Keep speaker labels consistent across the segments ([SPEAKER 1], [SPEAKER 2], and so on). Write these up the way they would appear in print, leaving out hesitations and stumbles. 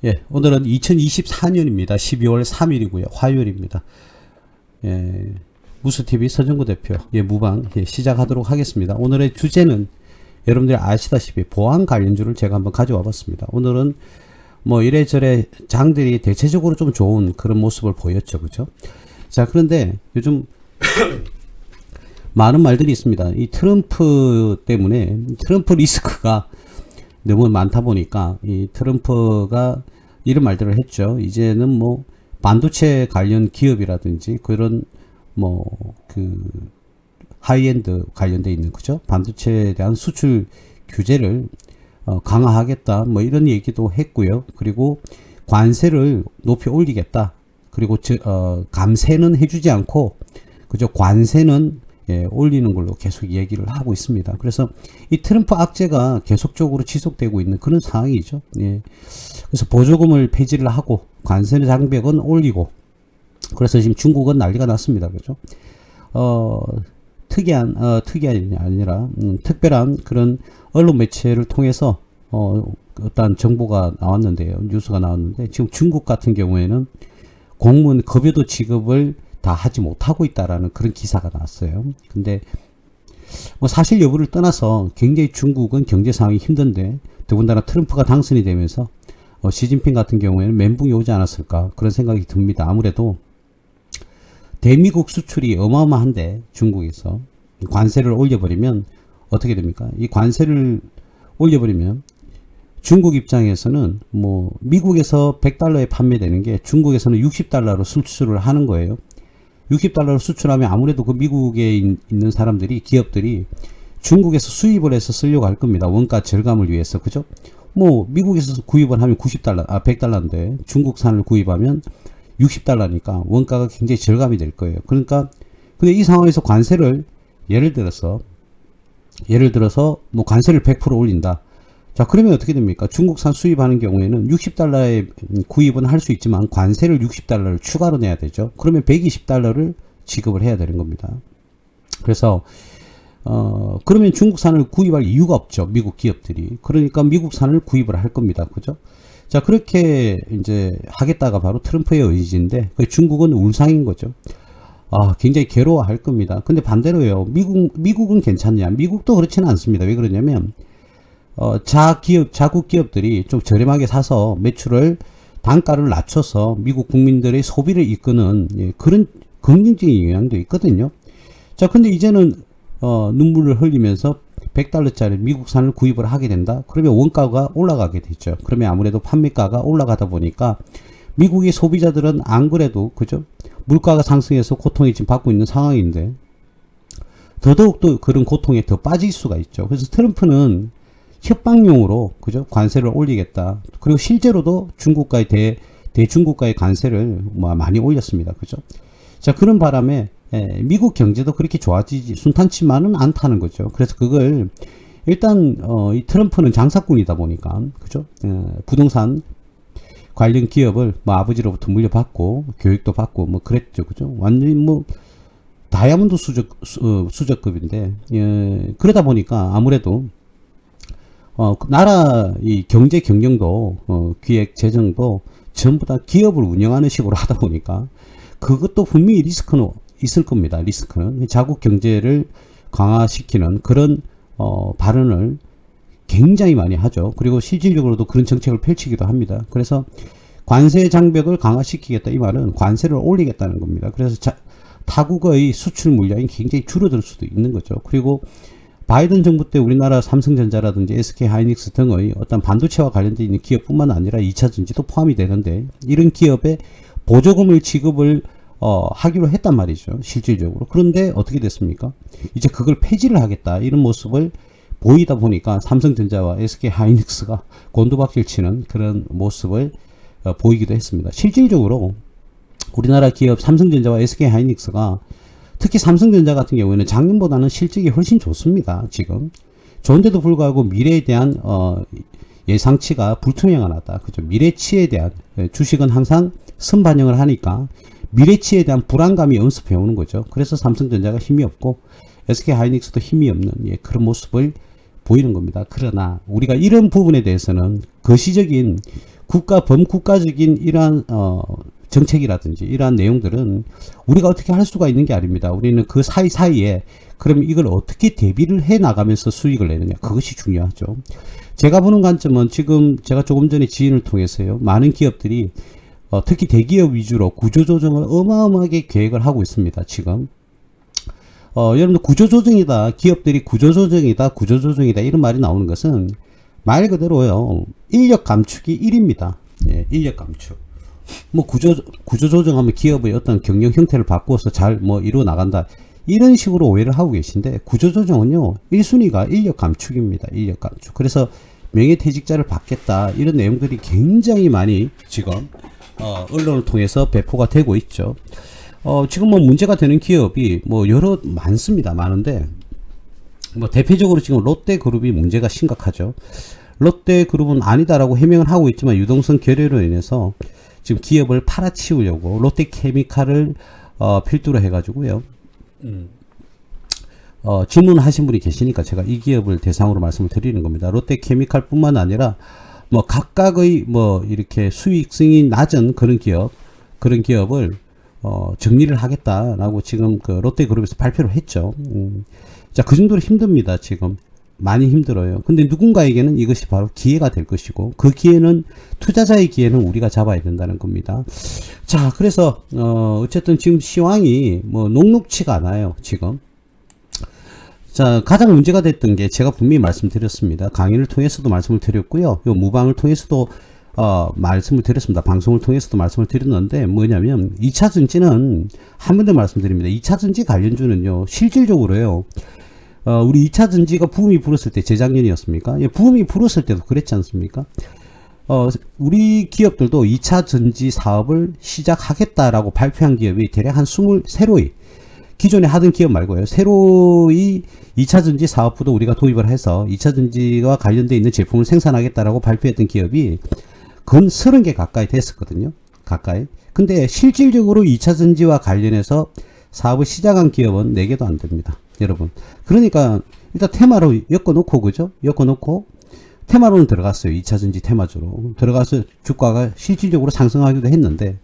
[SPEAKER 1] 예, 오늘은 2024년입니다. 12월 3일이고요. 화요일입니다. 예, 무스TV 서정구 대표, 무방, 시작하도록 하겠습니다. 오늘의 주제는 여러분들이 아시다시피 보안 관련주를 제가 한번 가져와 봤습니다. 오늘은 뭐 이래저래 장들이 대체적으로 좀 좋은 그런 모습을 보였죠. 그죠? 자, 그런데 요즘 많은 말들이 있습니다. 이 트럼프 때문에 트럼프 리스크가 너무 많다 보니까 이 트럼프가 이런 말들을 했죠. 이제는 뭐 반도체 관련 기업이라든지 그런 뭐 그 하이엔드 관련돼 있는 그죠? 반도체에 대한 수출 규제를 강화하겠다 뭐 이런 얘기도 했고요. 그리고 관세를 높이 올리겠다. 그리고 감세는 해주지 않고 그죠? 관세는 올리는 걸로 계속 얘기를 하고 있습니다. 그래서 이 트럼프 악재가 계속적으로 지속되고 있는 그런 상황이죠. 그래서 보조금을 폐지를 하고 관세 장벽은 올리고 그래서 지금 중국은 난리가 났습니다. 그죠? 특이한이 아니라 특별한 그런 언론 매체를 통해서 어떤 정보가 나왔는데요. 뉴스가 나왔는데 지금 중국 같은 경우에는 공무원 급여도 지급을 다 하지 못하고 있다라는 그런 기사가 나왔어요. 근데 뭐 사실 여부를 떠나서 굉장히 중국은 경제 상황이 힘든데 더군다나 트럼프가 당선이 되면서 시진핑 같은 경우에는 멘붕이 오지 않았을까 그런 생각이 듭니다. 아무래도 대미국 수출이 어마어마한데 중국에서 관세를 올려버리면 어떻게 됩니까? 이 관세를 올려버리면 중국 입장에서는 뭐 미국에서 100달러에 판매되는 게 중국에서는 60달러로 수출을 하는 거예요. 60달러로 수출하면 아무래도 그 미국에 있는 사람들이 기업들이 중국에서 수입을 해서 쓰려고 할 겁니다. 원가 절감을 위해서. 그죠? 뭐 미국에서 구입을 하면 100달러인데 중국산을 구입하면 60달러니까 원가가 굉장히 절감이 될 거예요. 그러니까 근데 이 상황에서 관세를 예를 들어서 뭐 관세를 100% 올린다. 자, 그러면 어떻게 됩니까? 중국산 수입하는 경우에는 60달러에 구입은 할 수 있지만 관세를 60달러를 추가로 내야 되죠. 그러면 120달러를 지급을 해야 되는 겁니다. 그래서 그러면 중국산을 구입할 이유가 없죠. 미국 기업들이. 그러니까 미국산을 구입을 할 겁니다. 그죠? 자, 그렇게 이제 하겠다가 바로 트럼프의 의지인데 중국은 울상인 거죠. 굉장히 괴로워할 겁니다. 근데 반대로요. 미국은 괜찮냐? 미국도 그렇지는 않습니다. 왜 그러냐면 자국 기업들이 좀 저렴하게 사서 매출을 단가를 낮춰서 미국 국민들의 소비를 이끄는 그런 긍정적인 영향도 있거든요. 자, 근데 이제는 눈물을 흘리면서 100달러짜리 미국산을 구입을 하게 된다. 그러면 원가가 올라가게 되죠. 그러면 아무래도 판매가가 올라가다 보니까 미국의 소비자들은 안 그래도 그죠? 물가가 상승해서 고통이 지금 받고 있는 상황인데 더더욱 또 그런 고통에 더 빠질 수가 있죠. 그래서 트럼프는 협박용으로 그죠? 관세를 올리겠다. 그리고 실제로도 중국과의 대중국과의 관세를 많이 올렸습니다. 그죠? 자, 그런 바람에 미국 경제도 그렇게 좋아지지 순탄치만은 않다는 거죠. 그래서 그걸 일단 이 트럼프는 장사꾼이다 보니까 그죠? 부동산 관련 기업을 아버지로부터 물려받고 교육도 받고 뭐 그랬죠. 그죠? 완전히 뭐 다이아몬드 수저급인데 그러다 보니까 아무래도 나라 이 경제 경영도 기획 재정도 전부 다 기업을 운영하는 식으로 하다 보니까 그것도 분명히 리스크는 있을 겁니다. 리스크는 자국 경제를 강화시키는 그런 발언을 굉장히 많이 하죠. 그리고 실질적으로도 그런 정책을 펼치기도 합니다. 그래서 관세 장벽을 강화시키겠다 이 말은 관세를 올리겠다는 겁니다. 그래서 타국의 수출 물량이 굉장히 줄어들 수도 있는 거죠. 그리고 바이든 정부 때 우리나라 삼성전자라든지 SK하이닉스 등의 어떤 반도체와 관련되어 있는 기업뿐만 아니라 2차전지도 포함이 되는데 이런 기업에 보조금을 지급을 하기로 했단 말이죠. 실질적으로. 그런데 어떻게 됐습니까? 이제 그걸 폐지를 하겠다. 이런 모습을 보이다 보니까 삼성전자와 SK하이닉스가 곤두박질 치는 그런 모습을 보이기도 했습니다. 실질적으로 우리나라 기업 삼성전자와 SK하이닉스가 특히 삼성전자 같은 경우에는 작년보다는 실적이 훨씬 좋습니다. 지금. 좋은데도 불구하고 미래에 대한 예상치가 불투명하다. 그죠? 미래치에 대한 주식은 항상 선반영을 하니까 미래치에 대한 불안감이 엄습해 오는 거죠. 그래서 삼성전자가 힘이 없고 SK하이닉스도 힘이 없는 그런 모습을 보이는 겁니다. 그러나 우리가 이런 부분에 대해서는 거시적인 범국가적인 이러한 정책이라든지 이러한 내용들은 우리가 어떻게 할 수가 있는 게 아닙니다. 우리는 그 사이사이에 그럼 이걸 어떻게 대비를 해 나가면서 수익을 내느냐, 그것이 중요하죠. 제가 보는 관점은 지금 제가 조금 전에 지인을 통해서요, 많은 기업들이 특히 대기업 위주로 구조조정을 어마어마하게 계획을 하고 있습니다. 지금 여러분들 구조조정이다, 기업들이 구조조정이다 이런 말이 나오는 것은 말 그대로요, 인력 감축이 1입니다. 예, 인력 감축. 뭐 구조조정하면 기업의 어떤 경영 형태를 바꾸어서 잘 뭐 이루어 나간다, 이런 식으로 오해를 하고 계신데, 구조조정은요 1순위가 인력 감축입니다. 인력 감축. 그래서 명예퇴직자를 받겠다 이런 내용들이 굉장히 많이 지금 언론을 통해서 배포가 되고 있죠. 지금 뭐 문제가 되는 기업이 뭐 많습니다. 많은데 뭐 대표적으로 지금 롯데그룹이 문제가 심각하죠. 롯데그룹은 아니다라고 해명을 하고 있지만 유동성 결여로 인해서 지금 기업을 팔아치우려고 롯데케미칼을 필두로 해가지고요. 질문하신 분이 계시니까 제가 이 기업을 대상으로 말씀을 드리는 겁니다. 롯데케미칼 뿐만 아니라 뭐 각각의 뭐 이렇게 수익성이 낮은 그런 기업을 정리를 하겠다라고 지금 그 롯데그룹에서 발표를 했죠. 자, 그 정도로 힘듭니다. 지금 많이 힘들어요. 근데 누군가에게는 이것이 바로 기회가 될 것이고, 그 기회는, 투자자의 기회는 우리가 잡아야 된다는 겁니다. 자, 그래서 어쨌든 지금 시황이 뭐 녹록치가 않아요. 지금. 자, 가장 문제가 됐던 게 제가 분명히 말씀드렸습니다. 강의를 통해서도 말씀을 드렸고요. 요 무방을 통해서도 말씀을 드렸습니다. 방송을 통해서도 말씀을 드렸는데, 뭐냐면 2차전지는 한 번 더 말씀드립니다. 2차전지 관련주는요, 실질적으로요, 우리 2차전지가 붐이 불었을 때, 재작년이었습니까? 예, 붐이 불었을 때도 그랬지 않습니까? 우리 기업들도 2차전지 사업을 시작하겠다라고 발표한 기업이 대략 한 새로이, 기존에 하던 기업 말고요, 새로이 2차전지 사업부도 우리가 도입을 해서 2차전지와 관련되어 있는 제품을 생산하겠다라고 발표했던 기업이 건 30개 가까이 됐었거든요. 가까이. 근데 실질적으로 2차전지와 관련해서 사업을 시작한 기업은 4개도 안 됩니다. 여러분. 그러니까 일단 테마로 엮어놓고, 그죠? 엮어놓고 테마로는 들어갔어요. 2차전지 테마주로 들어가서 주가가 실질적으로 상승하기도 했는데,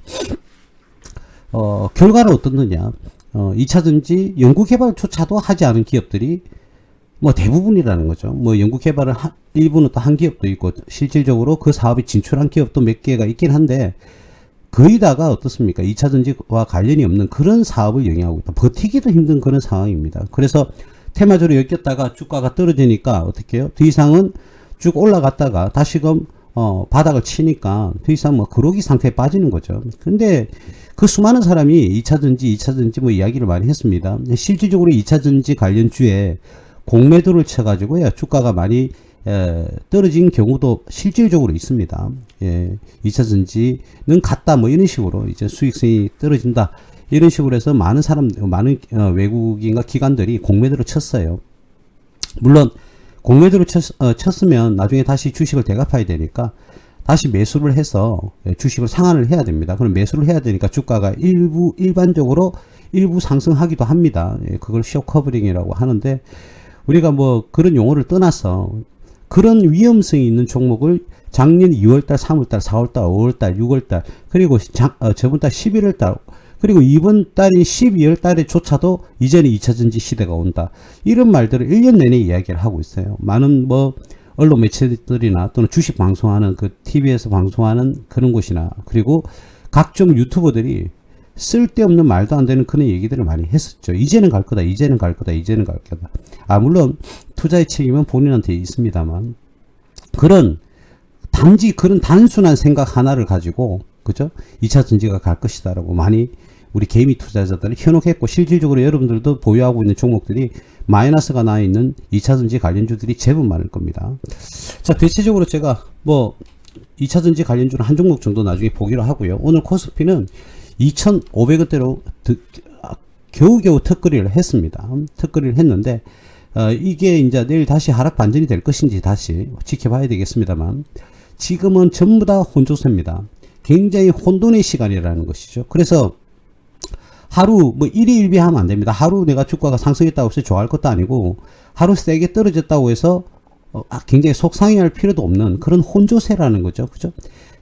[SPEAKER 1] 결과는 어떻느냐? 2차전지 연구개발조차도 하지 않은 기업들이 뭐 대부분이라는 거죠. 뭐 연구개발을 일부는 또 한 기업도 있고, 실질적으로 그 사업에 진출한 기업도 몇 개가 있긴 한데, 거의 다가 어떻습니까? 2차전지와 관련이 없는 그런 사업을 영위하고 있다. 버티기도 힘든 그런 상황입니다. 그래서 테마주로 엮였다가 주가가 떨어지니까 어떻게 해요? 더 이상은 쭉 올라갔다가 다시금 바닥을 치니까 더 이상 뭐 그러기 상태에 빠지는 거죠. 근데 그 수많은 사람이 2차전지 뭐 이야기를 많이 했습니다. 실질적으로 2차전지 관련주에 공매도를 쳐가지고요, 주가가 많이 떨어진 경우도 실질적으로 있습니다. 예, 2차전지는 같다, 뭐 이런 식으로 이제 수익성이 떨어진다, 이런 식으로 해서 많은 외국인과 기관들이 공매도를 쳤어요. 물론 공매도를 쳤으면 나중에 다시 주식을 대갚아야 되니까 다시 매수를 해서 주식을 상환을 해야 됩니다. 그럼 매수를 해야 되니까 주가가 일반적으로 일부 상승하기도 합니다. 예, 그걸 쇼커버링이라고 하는데, 우리가 뭐 그런 용어를 떠나서 그런 위험성이 있는 종목을 작년 2월달, 3월달, 4월달, 5월달, 6월달, 그리고 저번달 11월달, 그리고 이번 달인 12월달에 조차도 이제는 2차전지 시대가 온다, 이런 말들을 1년 내내 이야기를 하고 있어요. 많은 뭐 언론 매체들이나 또는 주식 방송하는 그 TV에서 방송하는 그런 곳이나, 그리고 각종 유튜버들이 쓸데없는 말도 안 되는 그런 얘기들을 많이 했었죠. 이제는 갈 거다, 이제는 갈 거다, 이제는 갈 거다. 물론 투자의 책임은 본인한테 있습니다만, 단지 그런 단순한 생각 하나를 가지고, 그죠? 2차 전지가 갈 것이다라고 많이 우리 개미 투자자들이 현혹했고, 실질적으로 여러분들도 보유하고 있는 종목들이 마이너스가 나 있는 2차 전지 관련주들이 제법 많을 겁니다. 자, 대체적으로 제가 뭐 2차 전지 관련주는 한 종목 정도 나중에 보기로 하고요. 오늘 코스피는 2,500원대로 겨우겨우 턱걸이를 했습니다. 턱걸이를 했는데, 이게 이제 내일 다시 하락 반전이 될 것인지 다시 지켜봐야 되겠습니다만, 지금은 전부 다 혼조세입니다. 굉장히 혼돈의 시간이라는 것이죠. 그래서 하루 뭐 일희일비하면 안 됩니다. 하루 내가 주가가 상승했다고 해서 좋아할 것도 아니고, 하루 세게 떨어졌다고 해서 굉장히 속상해할 필요도 없는 그런 혼조세라는 거죠. 그죠?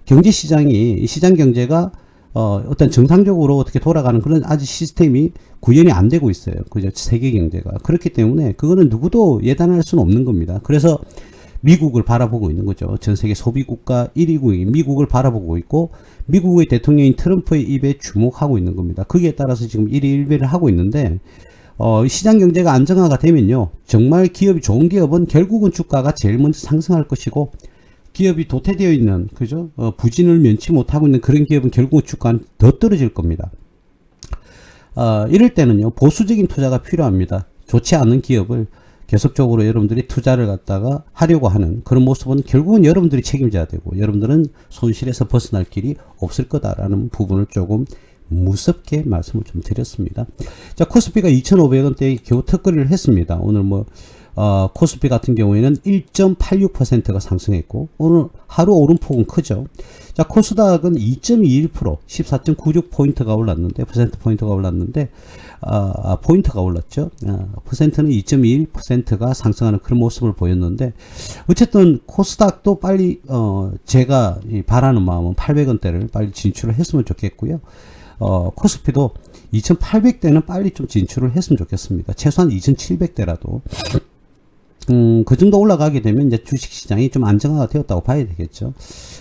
[SPEAKER 1] 경제 시장이, 이 시장 경제가 어떤 정상적으로 어떻게 돌아가는 그런 아직 시스템이 구현이 안 되고 있어요. 그죠? 세계 경제가. 그렇기 때문에 그거는 누구도 예단할 수는 없는 겁니다. 그래서 미국을 바라보고 있는 거죠. 전 세계 소비국가 1위국인 미국을 바라보고 있고, 미국의 대통령인 트럼프의 입에 주목하고 있는 겁니다. 거기에 따라서 지금 1위 1배를 하고 있는데, 시장 경제가 안정화가 되면요, 정말 기업이 좋은 기업은 결국은 주가가 제일 먼저 상승할 것이고, 기업이 도태되어 있는, 그죠? 부진을 면치 못하고 있는 그런 기업은 결국은 주가는 더 떨어질 겁니다. 이럴 때는요, 보수적인 투자가 필요합니다. 좋지 않은 기업을 계속적으로 여러분들이 투자를 갖다가 하려고 하는 그런 모습은 결국은 여러분들이 책임져야 되고, 여러분들은 손실에서 벗어날 길이 없을 거다라는 부분을 조금 무섭게 말씀을 좀 드렸습니다. 자, 코스피가 2,500원대에 겨우 턱걸이를 했습니다. 오늘 코스피 같은 경우에는 1.86%가 상승했고, 오늘 하루 오름폭은 크죠. 자, 코스닥은 2.21%, 14.96포인트가 올랐는데, 퍼센트포인트가 올랐는데, 포인트가 올랐죠. 퍼센트는 2.21%가 상승하는 그런 모습을 보였는데, 어쨌든 코스닥도 빨리, 제가 바라는 마음은 800원대를 빨리 진출을 했으면 좋겠고요. 코스피도 2800대는 빨리 좀 진출을 했으면 좋겠습니다. 최소한 2700대라도. 그 정도 올라가게 되면 이제 주식시장이 좀 안정화가 되었다고 봐야 되겠죠.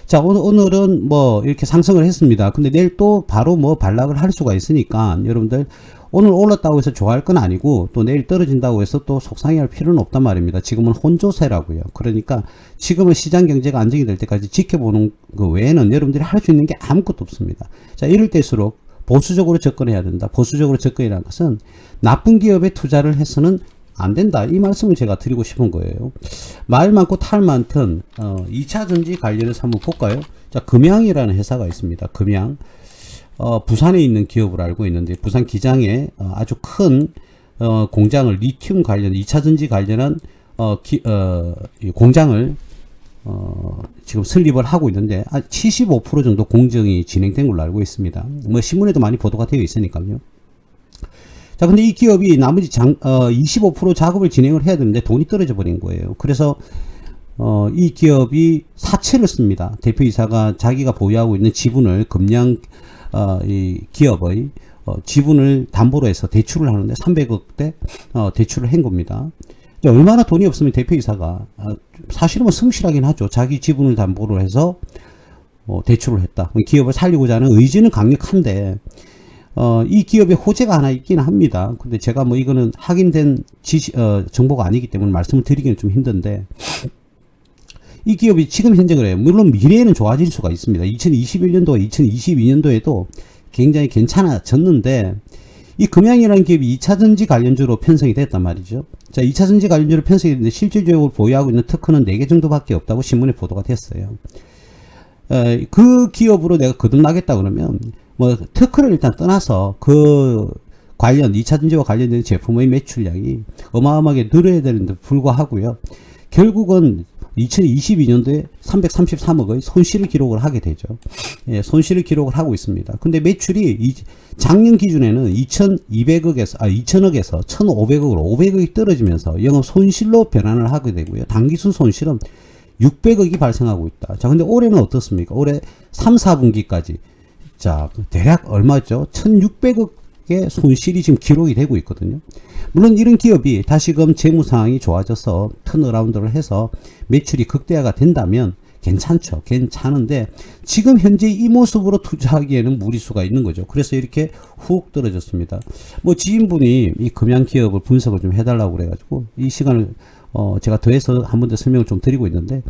[SPEAKER 1] 자, 오늘은 이렇게 상승을 했습니다. 근데 내일 또 바로 반락을 할 수가 있으니까 여러분들 오늘 올랐다고 해서 좋아할 건 아니고, 또 내일 떨어진다고 해서 또 속상해 할 필요는 없단 말입니다. 지금은 혼조세라고요. 그러니까 지금은 시장 경제가 안정이 될 때까지 지켜보는 그 외에는 여러분들이 할 수 있는 게 아무것도 없습니다. 자, 이럴 때일수록 보수적으로 접근해야 된다. 보수적으로 접근이라는 것은 나쁜 기업에 투자를 해서는 안 된다. 이 말씀을 제가 드리고 싶은 거예요. 말 많고 탈 많던 2차전지 관련해서 한번 볼까요? 자, 금양이라는 회사가 있습니다. 금양. 부산에 있는 기업을 알고 있는데, 부산 기장에 아주 큰 공장을, 리튬 관련 2차전지 관련한 공장을 지금 설립을 하고 있는데, 75% 정도 공정이 진행된 걸로 알고 있습니다. 신문에도 많이 보도가 되어 있으니까요. 자, 근데 이 기업이 나머지 25% 작업을 진행을 해야 되는데 돈이 떨어져 버린 거예요. 그래서 이 기업이 사채를 씁니다. 대표이사가 자기가 보유하고 있는 지분을 금양 이 기업의 지분을 담보로 해서 대출을 하는데 300억대 대출을 한 겁니다. 얼마나 돈이 없으면 대표이사가, 사실은 성실하긴 하죠. 자기 지분을 담보로 해서 대출을 했다. 기업을 살리고자 하는 의지는 강력한데, 이 기업에 호재가 하나 있긴 합니다. 근데 제가 이거는 확인된 정보가 아니기 때문에 말씀을 드리기는 좀 힘든데, 이 기업이 지금 현재 그래요. 물론 미래에는 좋아질 수가 있습니다. 2021년도와 2022년도에도 굉장히 괜찮아졌는데, 이 금양이라는 기업이 2차전지 관련주로 편성이 됐단 말이죠. 자, 2차전지 관련주로 편성이 됐는데 실질적으로 보유하고 있는 특허는 4개 정도밖에 없다고 신문에 보도가 됐어요. 그 기업으로 내가 거듭나겠다 그러면 특허를 일단 떠나서 그 관련 2차전지와 관련된 제품의 매출량이 어마어마하게 늘어야 되는데 불구하고요, 결국은 2022년도에 333억의 손실을 기록을 하게 되죠. 예, 손실을 기록을 하고 있습니다. 근데 매출이 작년 기준에는 2,200억에서 1,500억으로 500억이 떨어지면서 영업 손실로 변환을 하게 되고요. 단기순 손실은 600억이 발생하고 있다. 자, 근데 올해는 어떻습니까? 올해 3, 4분기까지 자, 대략 얼마죠? 1,600억의 손실이 지금 기록이 되고 있거든요. 물론 이런 기업이 다시금 재무 상황이 좋아져서 턴어라운드를 해서 매출이 극대화가 된다면 괜찮죠. 괜찮은데 지금 현재 이 모습으로 투자하기에는 무리수가 있는 거죠. 그래서 이렇게 훅 떨어졌습니다. 지인분이 이 금양 기업을 분석을 좀 해달라고 그래가지고 이 시간을 제가 더해서 한 번 더 설명을 좀 드리고 있는데,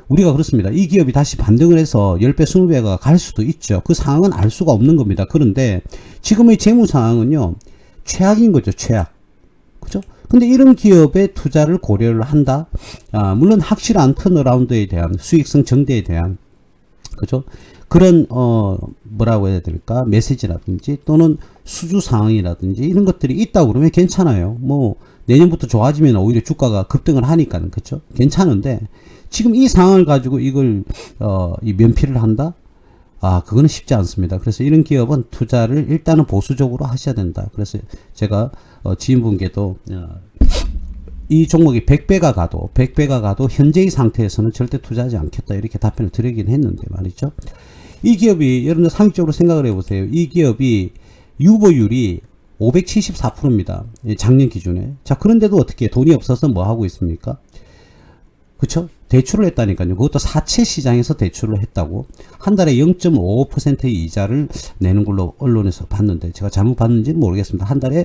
[SPEAKER 1] 우리가 그렇습니다. 이 기업이 다시 반등을 해서 10배, 20배가 갈 수도 있죠. 그 상황은 알 수가 없는 겁니다. 그런데 지금의 재무 상황은요, 최악인 거죠. 최악. 그죠? 근데 이런 기업에 투자를 고려를 한다. 물론 확실한 턴어라운드에 대한 수익성 정대에 대한, 그죠? 그런 뭐라고 해야 될까? 메시지라든지 또는 수주 상황이라든지 이런 것들이 있다고 그러면 괜찮아요. 내년부터 좋아지면 오히려 주가가 급등을 하니까는, 그렇죠? 괜찮은데 지금 이 상황을 가지고 이걸 이 면피를 한다? 그거는 쉽지 않습니다. 그래서 이런 기업은 투자를 일단은 보수적으로 하셔야 된다. 그래서 제가 지인분께도 이 종목이 100배가 가도 현재의 상태에서는 절대 투자하지 않겠다 이렇게 답변을 드리긴 했는데 말이죠. 이 기업이 여러분들 상식적으로 생각을 해보세요. 이 기업이 유보율이 574%입니다. 작년 기준에. 자, 그런데도 어떻게 돈이 없어서 뭐 하고 있습니까? 그쵸? 대출을 했다니까요. 그것도 사채 시장에서 대출을 했다고. 한 달에 0.55%의 이자를 내는 걸로 언론에서 봤는데, 제가 잘못 봤는지는 모르겠습니다. 한 달에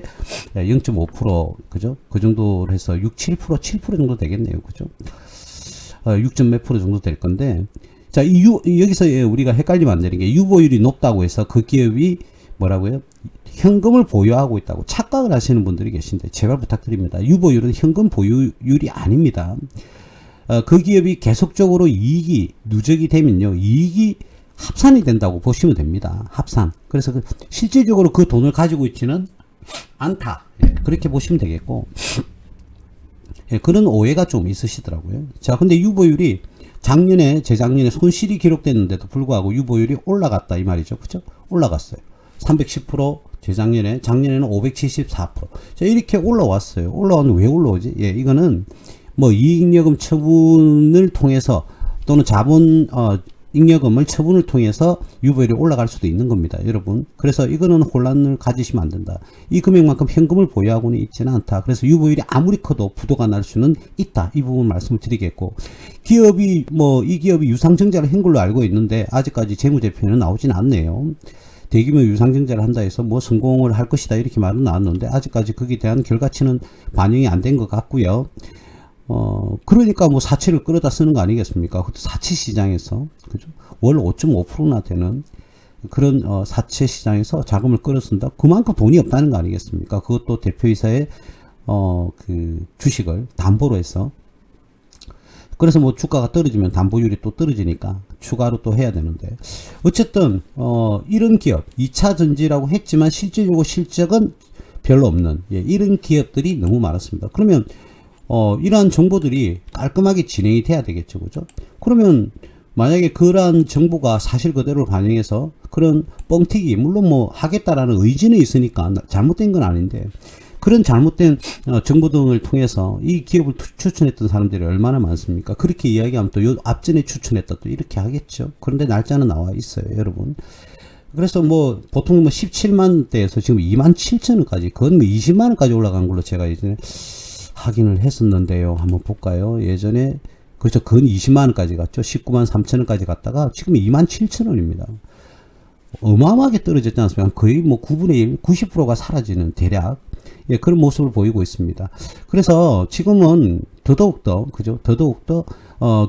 [SPEAKER 1] 0.5%, 그죠? 그 정도로 해서 6, 7%, 7% 정도 되겠네요. 그죠? 6점 몇 프로 정도 될 건데, 자, 여기서 우리가 헷갈리면 안 되는 게, 유보율이 높다고 해서 그 기업이 뭐라고요? 현금을 보유하고 있다고 착각을 하시는 분들이 계신데, 제발 부탁드립니다. 유보율은 현금 보유율이 아닙니다. 그 기업이 계속적으로 이익이 누적이 되면요, 이익이 합산이 된다고 보시면 됩니다. 합산. 그래서 실질적으로 그 돈을 가지고 있지는 않다. 그렇게 보시면 되겠고, 그런 오해가 좀 있으시더라고요. 자, 근데 유보율이 작년에, 재작년에 손실이 기록됐는데도 불구하고 유보율이 올라갔다 이 말이죠. 그죠? 올라갔어요. 310%, 작년에는 574%. 자, 이렇게 올라왔어요. 올라왔는데 왜 올라오지? 이거는 뭐 이익여금 처분을 통해서 또는 잉여금을 처분을 통해서 유보율이 올라갈 수도 있는 겁니다, 여러분. 그래서 이거는 혼란을 가지시면 안 된다. 이 금액만큼 현금을 보유하고는 있지는 않다. 그래서 유보율이 아무리 커도 부도가 날 수는 있다. 이 부분 말씀을 드리겠고, 이 기업이 유상증자를 한 걸로 알고 있는데 아직까지 재무제표는 나오진 않네요. 대규모 유상증자를 한다 해서 뭐 성공을 할 것이다 이렇게 말은 나왔는데 아직까지 거기에 대한 결과치는 반영이 안 된 것 같고요. 그러니까 뭐 사채를 끌어다 쓰는 거 아니겠습니까? 그것도 사채 시장에서, 그죠? 월 5.5%나 되는 그런 사채 시장에서 자금을 끌어 쓴다? 그만큼 돈이 없다는 거 아니겠습니까? 그것도 대표이사의 그 주식을 담보로 해서. 그래서 뭐 주가가 떨어지면 담보율이 또 떨어지니까 추가로 또 해야 되는데, 어쨌든 이런 기업 2차 전지라고 했지만 실질적으로 실적은 별로 없는 이런 기업들이 너무 많았습니다. 그러면 이러한 정보들이 깔끔하게 진행이 돼야 되겠죠, 그죠? 그러면 만약에 그러한 정보가 사실 그대로 반영해서 그런 뻥튀기, 물론 뭐 하겠다라는 의지는 있으니까 잘못된 건 아닌데, 그런 잘못된 정보 등을 통해서 이 기업을 추천했던 사람들이 얼마나 많습니까? 그렇게 이야기하면 또 앞전에 추천했다 또 이렇게 하겠죠. 그런데 날짜는 나와 있어요, 여러분. 그래서 뭐 보통 뭐 17만대에서 지금 27,000원까지, 그건 뭐 20만원까지 올라간 걸로 제가 예전에 확인을 했었는데요. 한번 볼까요? 예전에 그렇죠, 근 20만원까지 갔죠. 19만 3천원까지 갔다가 지금 27,000원입니다. 어마어마하게 떨어졌지 않습니까? 거의 뭐 9분의 1, 90%가 사라지는 대략 그런 모습을 보이고 있습니다. 그래서 지금은 더더욱더, 그죠? 더더욱더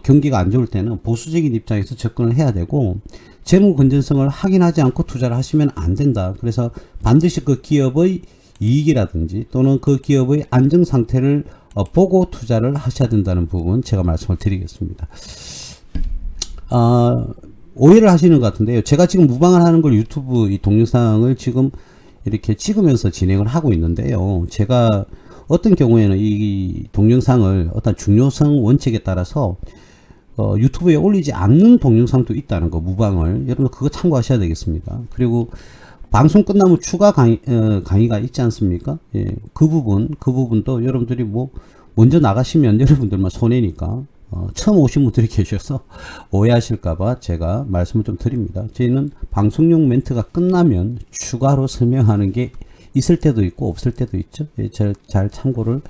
[SPEAKER 1] 경기가 안 좋을 때는 보수적인 입장에서 접근을 해야 되고, 재무 건전성을 확인하지 않고 투자를 하시면 안 된다. 그래서 반드시 그 기업의 이익이라든지 또는 그 기업의 안정 상태를 보고 투자를 하셔야 된다는 부분 제가 말씀을 드리겠습니다. 오해를 하시는 것 같은데요. 제가 지금 무방을 하는 걸 유튜브 이 동영상을 지금 이렇게 찍으면서 진행을 하고 있는데요. 제가 어떤 경우에는 이 동영상을 어떤 중요성 원칙에 따라서 유튜브에 올리지 않는 동영상도 있다는 거, 무방을. 여러분 그거 참고하셔야 되겠습니다. 그리고 방송 끝나면 추가 강의가 있지 않습니까? 그 부분도 여러분들이 뭐 먼저 나가시면 여러분들만 손해니까 처음 오신 분들이 계셔서 오해하실까봐 제가 말씀을 좀 드립니다. 저희는 방송용 멘트가 끝나면 추가로 설명하는 게 있을 때도 있고 없을 때도 있죠. 잘 참고를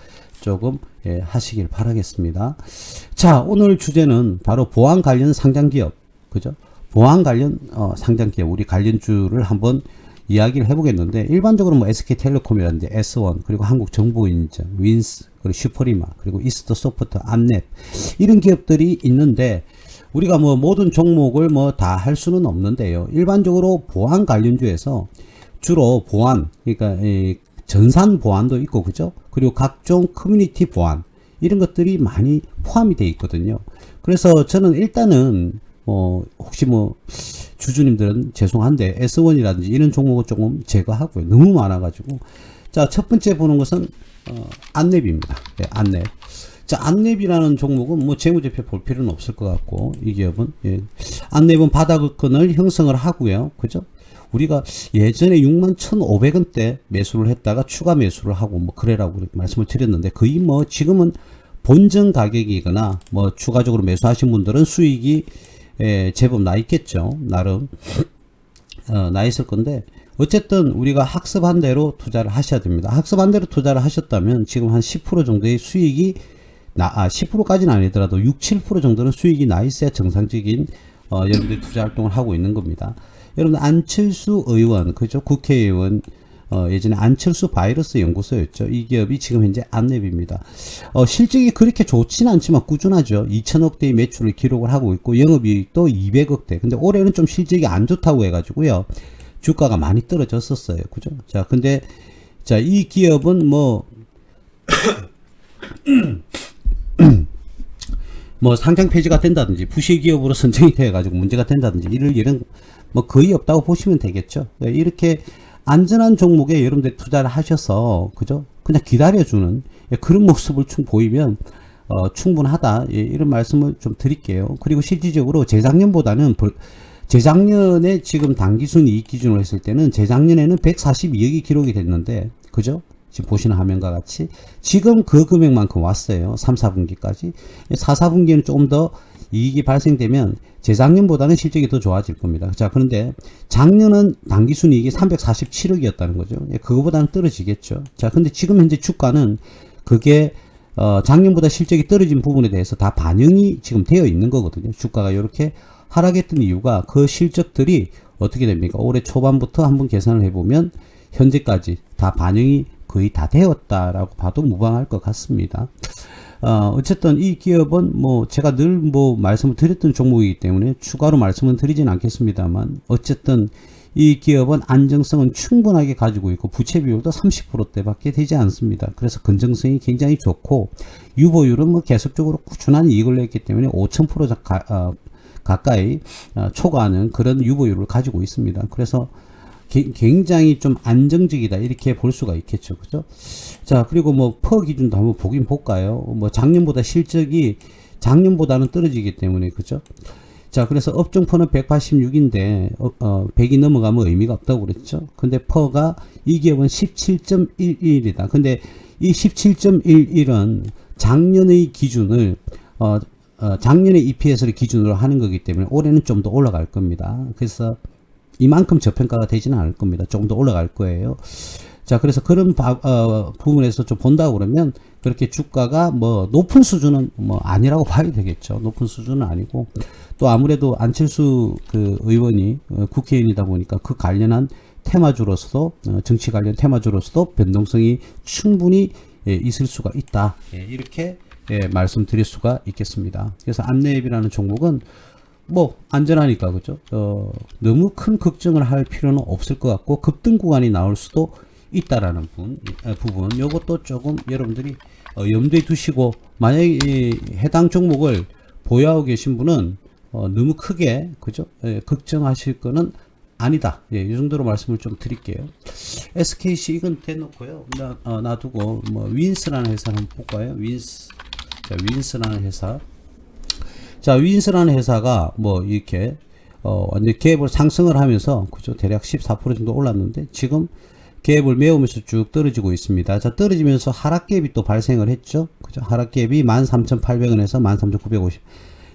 [SPEAKER 1] 조금 하시길 바라겠습니다. 자, 오늘 주제는 바로 보안 관련 상장기업, 그죠? 보안 관련 상장기업, 우리 관련주를 한번 이야기를 해보겠는데, 일반적으로 뭐 SK텔레콤이라든지 S1, 그리고 한국정보인증, 윈스, 그리고 슈퍼리마, 그리고 이스트소프트, 안랩, 이런 기업들이 있는데, 우리가 뭐 모든 종목을 뭐 다 할 수는 없는데요. 일반적으로 보안 관련주에서 주로 보안, 그러니까 전산 보안도 있고, 그죠? 그리고 각종 커뮤니티 보안, 이런 것들이 많이 포함이 되어 있거든요. 그래서 저는 일단은 혹시 뭐 주주님들은 죄송한데 S1이라든지 이런 종목을 조금 제거하고요. 너무 많아가지고. 자, 첫 번째 보는 것은 안랩입니다. 안랩. 자, 안랩이라는 종목은 뭐 재무제표 볼 필요는 없을 것 같고, 이 기업은 안랩은 바닥권을 형성을 하고요. 그죠? 우리가 예전에 61,500원대 매수를 했다가 추가 매수를 하고 뭐 그래라고 말씀을 드렸는데, 거의 뭐 지금은 본전 가격이거나 뭐 추가적으로 매수하신 분들은 수익이 제법 나 있겠죠. 나름 나 있을 건데, 어쨌든 우리가 학습한 대로 투자를 하셔야 됩니다. 학습한 대로 투자를 하셨다면 지금 한 10% 정도의 수익이 10%까지는 아니더라도 6, 7% 정도는 수익이 나 있어야 정상적인 여러분들이 투자 활동을 하고 있는 겁니다. 여러분, 안철수 의원, 그죠? 국회의원, 예전에 안철수 바이러스 연구소였죠. 이 기업이 지금 현재 안랩입니다. 실적이 그렇게 좋지는 않지만 꾸준하죠. 2천억대의 매출을 기록을 하고 있고, 영업이익도 200억대. 근데 올해는 좀 실적이 안 좋다고 해가지고요, 주가가 많이 떨어졌었어요. 그죠? 자, 근데, 자, 이 기업은 뭐 상장 폐지가 된다든지 부실기업으로 선정이 되어가지고 문제가 된다든지 이럴 일은 뭐 거의 없다고 보시면 되겠죠. 이렇게 안전한 종목에 여러분들 투자를 하셔서, 그죠? 그냥 기다려주는 그런 모습을 보이면 충분하다. 이런 말씀을 좀 드릴게요. 그리고 실질적으로 재작년에 지금 당기순 이익 기준으로 했을 때는 재작년에는 142억이 기록이 됐는데, 그죠? 지금 보시는 화면과 같이 지금 그 금액만큼 왔어요. 3, 4분기까지. 4, 4분기에는 조금 더 이익이 발생되면 재작년보다는 실적이 더 좋아질 겁니다. 자, 그런데 작년은 당기순이익이 347억이었다는 거죠. 그거보다는 떨어지겠죠. 자, 근데 지금 현재 주가는 그게 작년보다 실적이 떨어진 부분에 대해서 다 반영이 지금 되어 있는 거거든요. 주가가 이렇게 하락했던 이유가 그 실적들이 어떻게 됩니까? 올해 초반부터 한번 계산을 해보면 현재까지 다 반영이 거의 다 되었다라고 봐도 무방할 것 같습니다. 어쨌든 이 기업은 뭐 제가 늘 뭐 말씀을 드렸던 종목이기 때문에 추가로 말씀은 드리진 않겠습니다만, 어쨌든 이 기업은 안정성은 충분하게 가지고 있고 부채 비율도 30%대밖에 되지 않습니다. 그래서 건전성이 굉장히 좋고 유보율은 뭐 계속적으로 꾸준한 이익을 냈기 때문에 5,000% 가까이 초과하는 그런 유보율을 가지고 있습니다. 그래서 굉장히 좀 안정적이다, 이렇게 볼 수가 있겠죠. 그죠? 자, 그리고 뭐 퍼 기준도 한번 보긴 볼까요? 뭐 작년보다 실적이 작년보다는 떨어지기 때문에, 그죠? 자, 그래서 업종 퍼는 186인데 100이 넘어가면 의미가 없다고 그랬죠. 근데 퍼가 이 기업은 17.11이다. 근데 이 17.11은 작년의 기준을 작년의 EPS를 기준으로 하는 거기 때문에 올해는 좀 더 올라갈 겁니다. 그래서 이만큼 저평가가 되지는 않을 겁니다. 조금 더 올라갈 거예요. 자, 그래서 그런 부분에서 좀 본다 그러면 그렇게 주가가 뭐 높은 수준은 뭐 아니라고 봐야 되겠죠. 높은 수준은 아니고, 또 아무래도 안철수 그 의원이 국회의원이다 보니까 그 관련한 테마주로서도 정치 관련 테마주로서도 변동성이 충분히 있을 수가 있다. 이렇게 말씀드릴 수가 있겠습니다. 그래서 안랩이라는 종목은 뭐 안전하니까, 그죠? 너무 큰 걱정을 할 필요는 없을 것 같고 급등 구간이 나올 수도 있다라는 부분 요것도 조금 여러분들이 염두에 두시고, 만약에 해당 종목을 보유하고 계신 분은 너무 크게, 그죠? 걱정하실 거는 아니다. 이 정도로 말씀을 좀 드릴게요. SKC 이건 대놓고요. 놔두고 뭐 윈스라는 회사 한번 볼까요? 윈스라는 회사. 자, 윈스라는 회사가 뭐 이렇게 완전 갭을 상승을 하면서, 그죠? 대략 14% 정도 올랐는데 지금 갭을 메우면서 쭉 떨어지고 있습니다. 자, 떨어지면서 하락갭이 또 발생을 했죠. 그죠? 하락갭이 13,800원에서 13,950.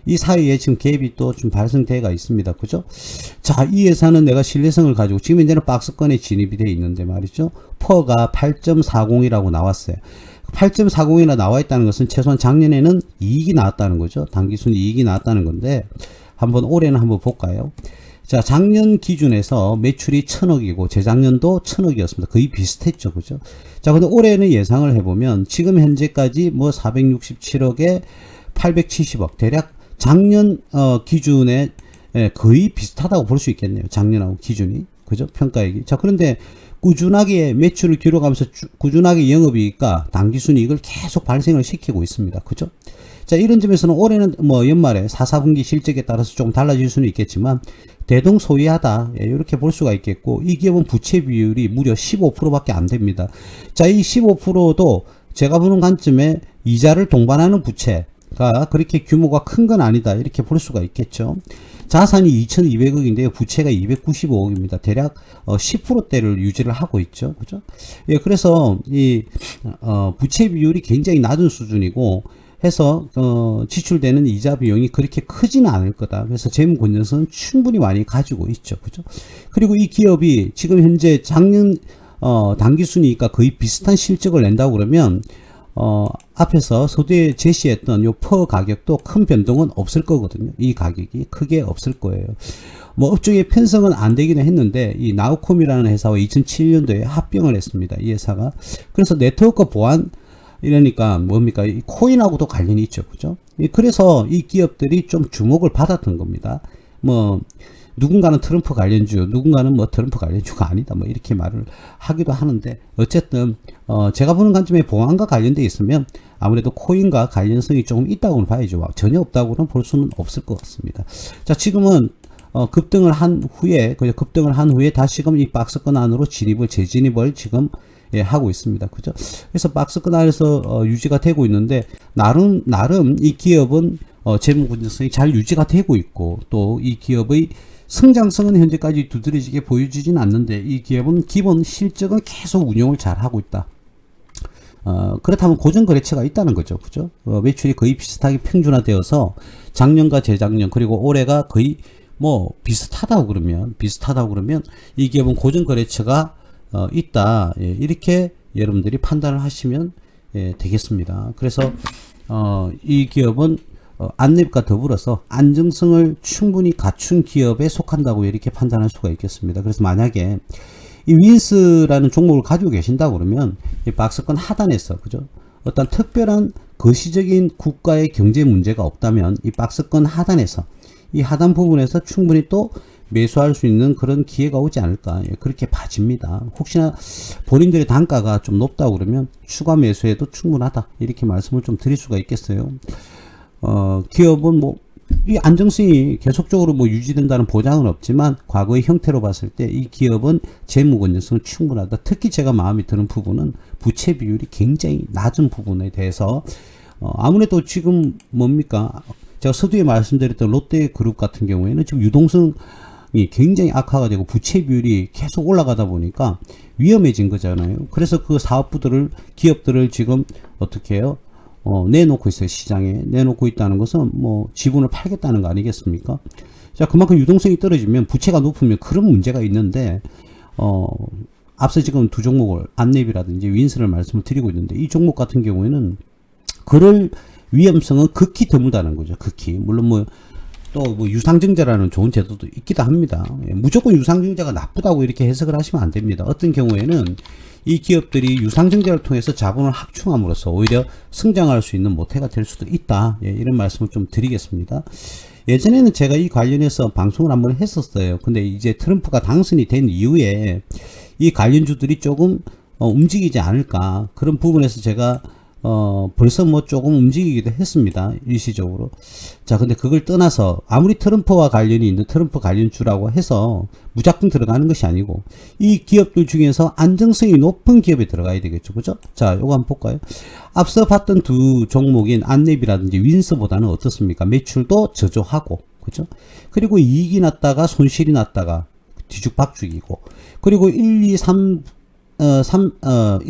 [SPEAKER 1] 이 사이에 지금 갭이 또 좀 발생되어가 있습니다. 그죠? 자, 이 회사는 내가 신뢰성을 가지고 지금 현재는 박스권에 진입이 되어 있는데 말이죠. 퍼가 8.40이라고 나왔어요. 8.40이나 나와 있다는 것은 최소한 작년에는 이익이 나왔다는 거죠. 당기순 이익이 나왔다는 건데, 한번 올해는 한번 볼까요? 자, 작년 기준에서 매출이 1,000억이고 재작년도 1,000억이었습니다. 거의 비슷했죠. 그죠? 자, 근데 올해는 예상을 해보면 지금 현재까지 뭐 467억에 870억, 대략 작년 기준에 거의 비슷하다고 볼 수 있겠네요. 작년하고 기준이. 그죠? 평가액이. 자, 그런데 꾸준하게 매출을 기록하면서 꾸준하게 영업이익과 당기순이익을 계속 발생을 시키고 있습니다. 그죠? 자, 이런 점에서는 올해는 뭐 연말에 4, 4분기 실적에 따라서 조금 달라질 수는 있겠지만 대동소이하다, 이렇게 볼 수가 있겠고, 이 기업은 부채 비율이 무려 15%밖에 안 됩니다. 자, 이 15%도 제가 보는 관점에 이자를 동반하는 부채, 그렇게 규모가 큰 건 아니다 이렇게 볼 수가 있겠죠. 자산이 2200억인데요. 부채가 295억입니다. 대략 10%대를 유지를 하고 있죠. 그죠? 예, 그래서 이 부채 비율이 굉장히 낮은 수준이고 해서 지출되는 이자 비용이 그렇게 크지는 않을 거다. 그래서 재무 건전성은 충분히 많이 가지고 있죠. 그죠? 그리고 이 기업이 지금 현재 작년 당기순이익과 거의 비슷한 실적을 낸다고 그러면 앞에서 서두에 제시했던 요 퍼 가격도 큰 변동은 없을 거거든요. 이 가격이 크게 없을 거예요. 뭐 업종의 편성은 안 되기는 했는데 이 나우콤이라는 회사와 2007년도에 합병을 했습니다. 이 회사가. 그래서 네트워크 보안 이러니까 뭡니까? 이 코인하고도 관련이 있죠. 그죠? 그래서 이 기업들이 좀 주목을 받았던 겁니다. 뭐 누군가는 트럼프 관련주, 누군가는 뭐 트럼프 관련주가 아니다, 뭐 이렇게 말을 하기도 하는데 어쨌든 제가 보는 관점에 보안과 관련돼 있으면 아무래도 코인과 관련성이 조금 있다고는 봐야죠. 전혀 없다고는 볼 수는 없을 것 같습니다. 자, 지금은 급등을 한 후에 다시금 이 박스권 안으로 재진입을 지금 하고 있습니다. 그죠? 그래서 박스권 안에서 유지가 되고 있는데 나름 이 기업은 재무 건전성이 잘 유지가 되고 있고 또 이 기업의 성장성은 현재까지 두드러지게 보여지진 않는데 이 기업은 기본 실적은 계속 운용을 잘 하고 있다. 그렇다면 고정 거래처가 있다는 거죠. 그죠? 매출이 거의 비슷하게 평준화되어서 작년과 재작년 그리고 올해가 거의 뭐 비슷하다고 그러면 이 기업은 고정 거래처가 있다. 예, 이렇게 여러분들이 판단을 하시면 되겠습니다. 그래서 이 기업은 안랩과 더불어서 안정성을 충분히 갖춘 기업에 속한다고 이렇게 판단할 수가 있겠습니다. 그래서 만약에 이 윈스라는 종목을 가지고 계신다 그러면 이 박스권 하단에서 그죠? 어떤 특별한 거시적인 국가의 경제 문제가 없다면 이 박스권 하단에서 이 하단 부분에서 충분히 또 매수할 수 있는 그런 기회가 오지 않을까 그렇게 봐집니다. 혹시나 본인들의 단가가 좀 높다고 그러면 추가 매수해도 충분하다 이렇게 말씀을 좀 드릴 수가 있겠어요. 기업은 뭐 이 안정성이 계속적으로 뭐 유지된다는 보장은 없지만 과거의 형태로 봤을 때 이 기업은 재무 건전성은 충분하다. 특히 제가 마음에 드는 부분은 부채 비율이 굉장히 낮은 부분에 대해서 아무래도 지금 뭡니까 제가 서두에 말씀드렸던 롯데그룹 같은 경우에는 지금 유동성이 굉장히 악화가 되고 부채 비율이 계속 올라가다 보니까 위험해진 거잖아요. 그래서 그 기업들을 지금 어떻게 해요? 내놓고 있어요. 시장에 내놓고 있다는 것은 뭐 지분을 팔겠다는 거 아니겠습니까? 자, 그만큼 유동성이 떨어지면 부채가 높으면 그런 문제가 있는데 앞서 지금 두 종목을 안랩이라든지 윈스를 말씀을 드리고 있는데 이 종목 같은 경우에는 그럴 위험성은 극히 드물다는 거죠. 극히. 물론 뭐 또 뭐 유상증자라는 좋은 제도도 있기도 합니다. 무조건 유상증자가 나쁘다고 이렇게 해석을 하시면 안 됩니다. 어떤 경우에는 이 기업들이 유상증자를 통해서 자본을 확충함으로써 오히려 성장할 수 있는 모태가 될 수도 있다. 이런 말씀을 좀 드리겠습니다. 예전에는 제가 이 관련해서 방송을 한번 했었어요. 근데 이제 트럼프가 당선이 된 이후에 이 관련주들이 조금 움직이지 않을까 그런 부분에서 제가 벌써 뭐 조금 움직이기도 했습니다. 일시적으로. 자, 근데 그걸 떠나서 아무리 트럼프와 관련이 있는 트럼프 관련주라고 해서 무작정 들어가는 것이 아니고 이 기업들 중에서 안정성이 높은 기업에 들어가야 되겠죠. 그죠? 자, 요거 한번 볼까요? 앞서 봤던 두 종목인 안랩이라든지 윈스보다는 어떻습니까? 매출도 저조하고, 그죠? 그리고 이익이 났다가 손실이 났다가 뒤죽박죽이고, 그리고 1, 2, 3, 1,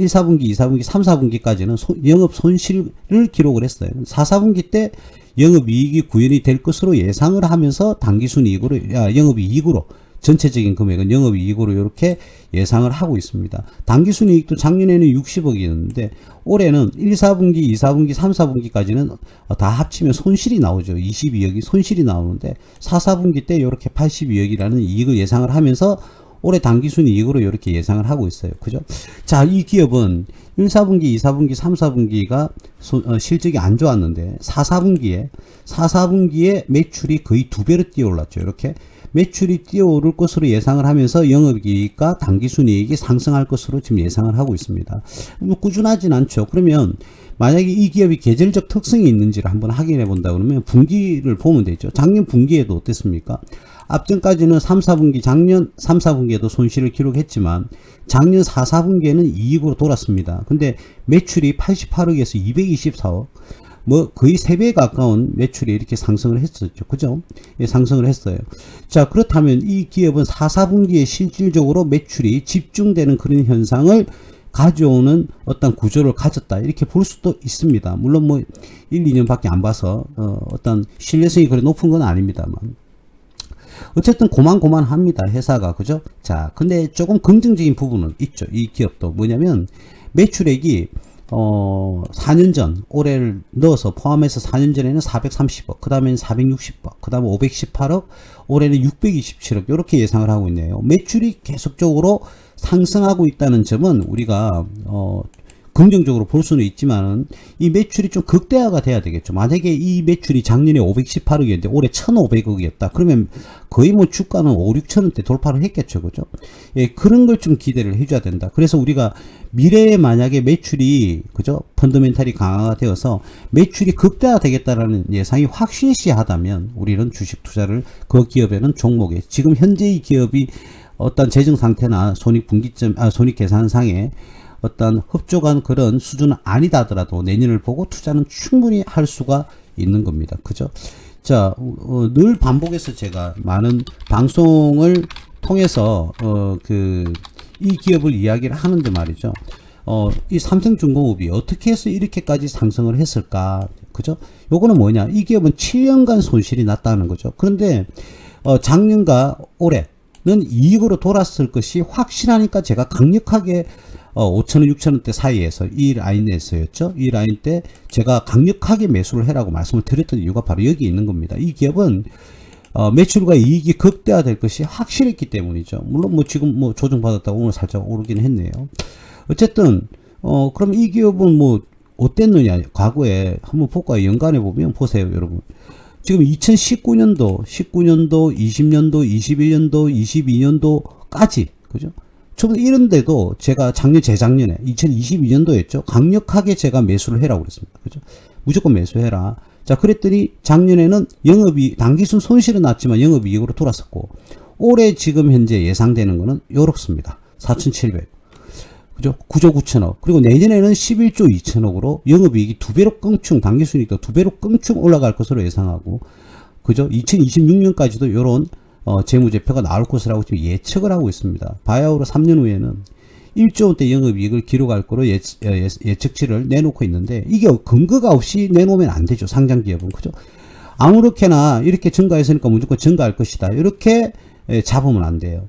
[SPEAKER 1] 4분기, 2, 4분기, 3, 4분기까지는 영업 손실을 기록을 했어요. 4, 4분기 때 영업이익이 구현이 될 것으로 예상을 하면서 당기순이익으로, 영업이익으로, 전체적인 금액은 영업이익으로 이렇게 예상을 하고 있습니다. 당기순이익도 작년에는 60억이었는데 올해는 1, 4분기, 2, 4분기, 3, 4분기까지는 다 합치면 손실이 나오죠. 22억이 손실이 나오는데 4, 4분기 때 이렇게 82억이라는 이익을 예상을 하면서 올해 당기순이익으로 이렇게 예상을 하고 있어요. 그죠? 자, 이 기업은 1, 4분기, 2, 4분기, 3, 4분기가 실적이 안 좋았는데 4, 4분기에 매출이 거의 2배로 뛰어올랐죠. 이렇게 매출이 뛰어오를 것으로 예상을 하면서 영업이익과 당기순이익이 상승할 것으로 지금 예상을 하고 있습니다. 뭐 꾸준하진 않죠. 그러면 만약에 이 기업이 계절적 특성이 있는지를 한번 확인해 본다 그러면 분기를 보면 되죠. 작년 분기에도 어땠습니까? 앞전까지는 3, 4분기, 작년 3, 4분기에도 손실을 기록했지만 작년 4, 4분기에는 이익으로 돌았습니다. 근데 매출이 88억에서 224억, 뭐 거의 3배에 가까운 매출이 이렇게 상승을 했었죠. 그죠? 예, 상승을 했어요. 자, 그렇다면 이 기업은 4, 4분기에 실질적으로 매출이 집중되는 그런 현상을 가져오는 어떤 구조를 가졌다, 이렇게 볼 수도 있습니다. 물론 뭐 1, 2년밖에 안 봐서 어떤 신뢰성이 그리 높은 건 아닙니다만 어쨌든 고만고만합니다, 회사가. 그죠? 자, 근데 조금 긍정적인 부분은 있죠. 이 기업도 뭐냐면 매출액이 4년 전, 올해를 넣어서 포함해서 4년 전에는 430억, 그 다음에는 460억, 그 다음에 518억, 올해는 627억, 이렇게 예상을 하고 있네요. 매출이 계속적으로 상승하고 있다는 점은 우리가, 긍정적으로 볼 수는 있지만은 이 매출이 좀 극대화가 돼야 되겠죠. 만약에 이 매출이 작년에 518억이었는데 올해 1,500억이었다. 그러면 거의 뭐 주가는 5, 6천원대 돌파를 했겠죠. 그죠? 예, 그런 걸 좀 기대를 해줘야 된다. 그래서 우리가 미래에 만약에 매출이, 그죠? 펀더멘탈이 강화가 되어서 매출이 극대화 되겠다라는 예상이 확실시하다면 우리는 주식 투자를 그 기업에는 종목에, 지금 현재 이 기업이 어떤 재정 상태나 손익 계산상에 어떤 흡족한 그런 수준은 아니다 하더라도 내년을 보고 투자는 충분히 할 수가 있는 겁니다. 그죠? 자, 늘 반복해서 제가 많은 방송을 통해서 이 기업을 이야기를 하는데 말이죠. 이 삼성중공업이 어떻게 해서 이렇게까지 상승을 했을까? 그죠? 요거는 뭐냐? 이 기업은 7년간 손실이 났다는 거죠. 그런데 작년과 올해는 이익으로 돌았을 것이 확실하니까 제가 강력하게 5천원, 6천원대 사이에서 이 라인에서였죠. 이 라인 때 제가 강력하게 매수를 해라고 말씀을 드렸던 이유가 바로 여기 있는 겁니다. 이 기업은 매출과 이익이 극대화될 것이 확실했기 때문이죠. 물론 뭐 지금 뭐 조정받았다고 오늘 살짝 오르긴 했네요. 어쨌든 그럼 이 기업은 뭐 어땠느냐, 과거에 한번 볼까요? 연간해 보면 보세요, 여러분. 지금 2019년도, 20년도, 21년도, 22년도까지, 그죠? 이런데도 제가 재작년에 2022년도였죠. 강력하게 제가 매수를 해라고 그랬습니다. 그죠? 무조건 매수해라. 자, 그랬더니 작년에는 당기순 손실은 났지만 영업이익으로 돌았었고, 올해 지금 현재 예상되는 거는 요렇습니다. 4,700. 그죠? 9조 9천억. 그리고 내년에는 11조 2천억으로 영업이익이 2배로 껑충, 당기순이익도 2배로 껑충 올라갈 것으로 예상하고, 그죠? 2026년까지도 요런 재무제표가 나올 것이라고 지금 예측을 하고 있습니다. 바야흐로 3년 후에는 1조 원대 영업이익을 기록할 거로 예측치를 내놓고 있는데, 이게 근거가 없이 내놓으면 안 되죠. 상장기업은. 그죠? 아무렇게나 이렇게 증가했으니까 무조건 증가할 것이다, 이렇게 잡으면 안 돼요.